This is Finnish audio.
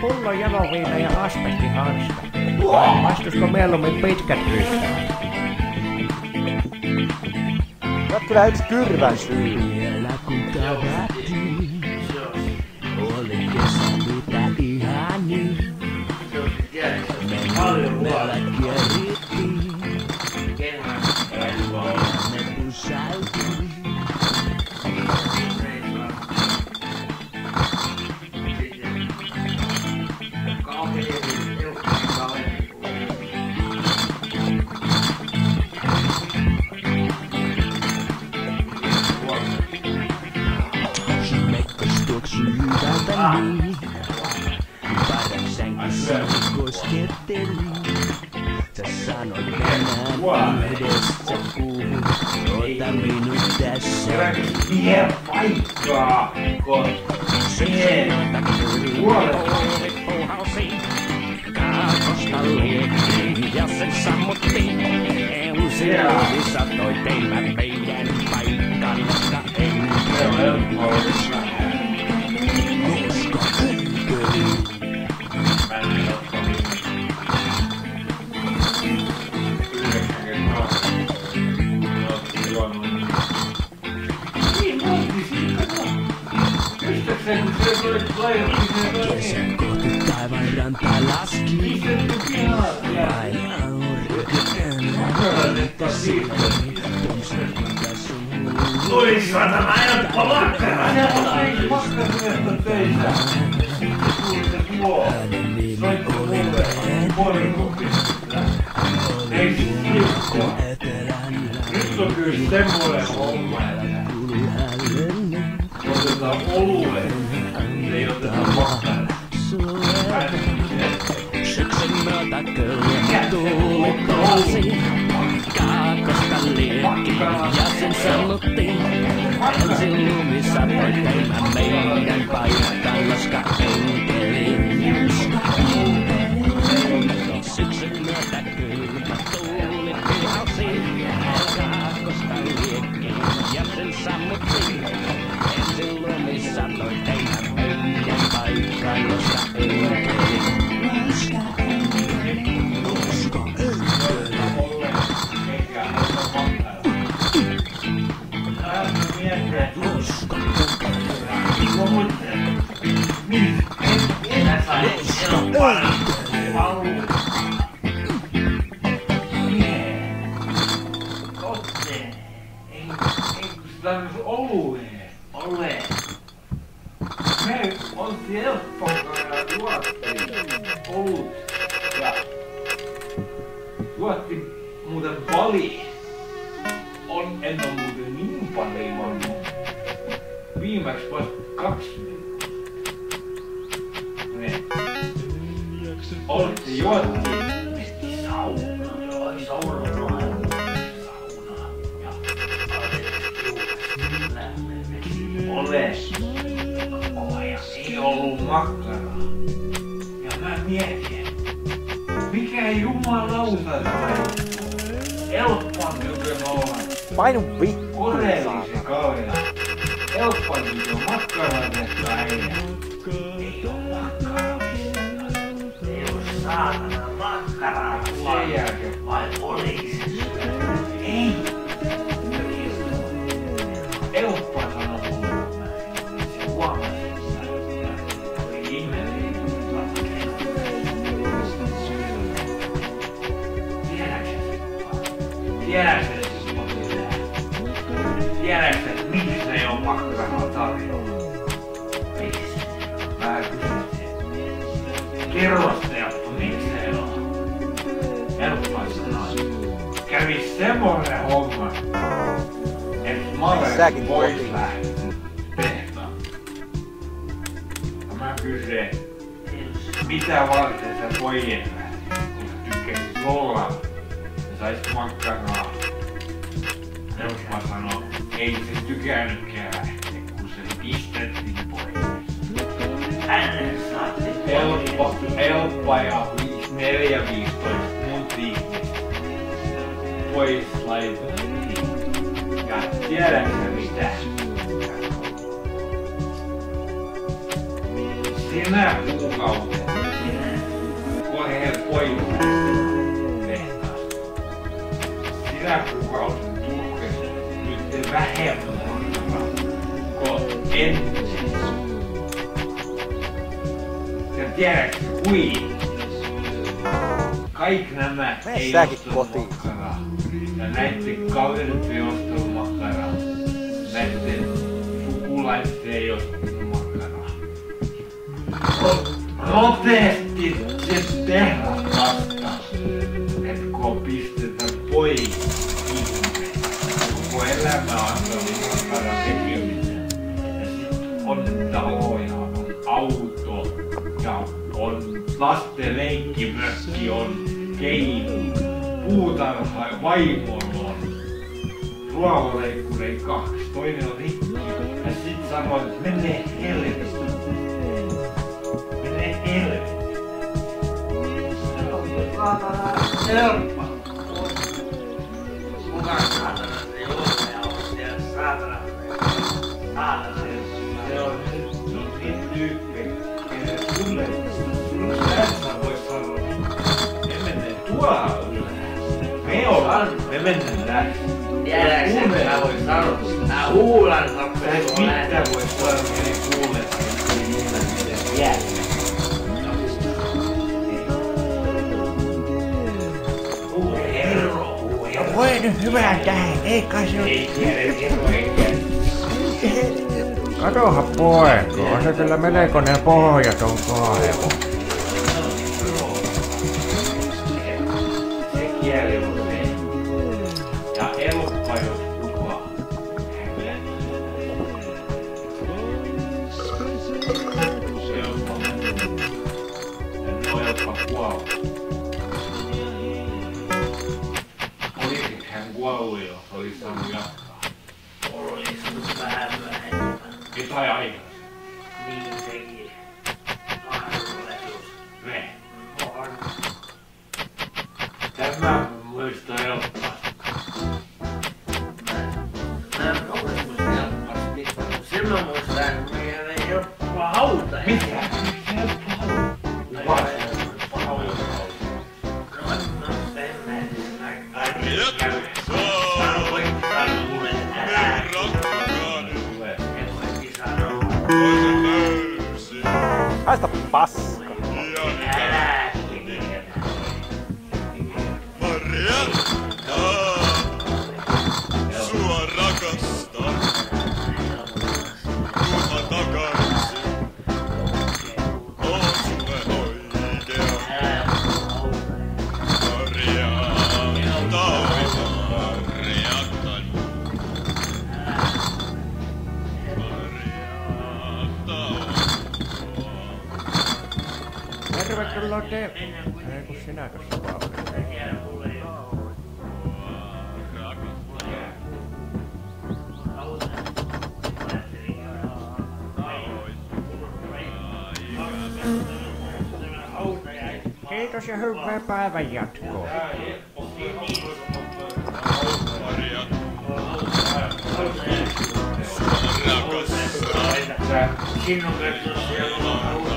pullo jaloviina ja asbestihanska. Vai maistusko mieluummin pitkät ryssäät? Sä oot kyllä yks kyrvän syy. Vielä kun tavattiin, oli kesä mitä ihanin. Meillä kierittiin, me pysäytiin. Hyvältä niin, parran sänkyssä kosketteli. Sä sanoit tänään yhdessä puhun, ota minut tässä. Vie paikkaa, Kaakosta liekkiin ja sen sammuttiin. Ensin luodissa toi teimä meidän paikkaan, koska enkeli. Kesän kohti taivaan rantaa laski. Vain aurinko enää silmiin. Pomsarvinta sun Oi saatana, ajatpa makkara! Makkaran töissä! hänen nimi oli Ei Mikko Etelänlä. nyt on kyllä semmoinen homma, että Tuli hällenne otetaan oluen, ei oteta makkaraa. Syksyn myötä köyhä tuuli tosi. Kaakosta liekkiin ja sen sammuttiin. Ensin lumi satoi teimä meidän paikkaan, koska enkeli. Syksyn myötä kylmä tuuli pihasi. Kaakosta liekkiin ja sen sammuttiin. Ensin lumi satoi teimä meidän paikkaan, koska enkeli. Olleen. Me oltiin helppokaa juottiin olut ja juottiin muuten paljon. En oo muuten niin paljon juonut. Viimeksi vasta 2 viikkoa. Me oltiin juottiin. Mentiin saunaan. Joo, saunaan. Ja oles. Ja ei ollut makkaraa. Ja mä mietin, mikä jumalauta helppoa nykyään olla. Painu vittu. Korellisen kaveria. Helppoa nykyään makkaraa tehtä äijä. Ei oo makkaraa missään. Ei oo saatana makkaraa. Sen jälkeen vai olisi se? Ei. Helppoa sanoa mulle. Se huomasi. Oli ihmeellinen. Tiedätkö, miksi ei oo makkaraa tarjolla? Miksi? Mä kysyin sen. Kerro Steffa, miksi ei oo? Helppoa sanoa. Kävi semmonen homma, et Mare pois lähti tehtaan. Ja mä kysyin, mitä varten sä pois lähti, kun sä tykkäsit olla ja saisit makkaraa. Helppoa sanoo, ei se tykännytkään lähteä, kun se pistettiin pois. Hänen saatti helppoa ja 4-15 mun ihmistä pois laitettiin. Ja tiedätkö mitä? Sinä kuukauden meillä pois tehtaasta. Sinä kuukausi tuhkesi nyt vähemmän kuin ensin. Ja tiedätkö kui? Kaikki nämä ei ostanut makkaraa. Ja näitten kaverit ei ostanut makkaraa. Näitten sukulaiset ei ostanut makkaraa. Protestit sen tehdas vastaan, että kun pistetään pois ihminen, koko elämä antaa makkaran tekeminen. Ja sit on taloja, on auto ja on lasten leikkimökki, on keinu, puutarha ja vaimolla on ruohonleikkuri 2, toinen on rikki. Ja sit sanoo, että mene helvettiin. Mene helvettiin. Se on saatana helppo. Kuka saatana se juomaja on siellä saatana? Saatana. Se on niin tyyppi. Sulle tässä vois sanoa, me mennään tuolla ylhäällä. Me mennään tässä. Tiedäks sen, mä voin sanoa, mä huulan kappelua mitä vois sanoa, niin kuulet, että ei muuta miten jää. Voi nyt hyvää tähän, ei kai se Ei tiedä, Katoha poika, on se kyllä melkoinen pohjaton kaivo. se kieli on se. Ja elokka jos kuka. Se on paha. Ja ne on jotka kuolla. Poliisit hän kuollut jos olisi saanut jatkaa. Olis vähän vähemmän. Jotain aikaa. Niin sekin. Mahdollisuus. Ne. On. Tämä muistaa helppoa. Mä en ole muista helppoasti. Silloin muistan, että meillä ei oo hauta. Mitä? Helppoa. Haista paska. Sua rakastan. Tuha takaisin. On sulle oikea. Tervetuloa te. Ei kun sinä tässä vaan. Kiitos ja hyvää päivän jatkoa. Sinun kanssa siellä on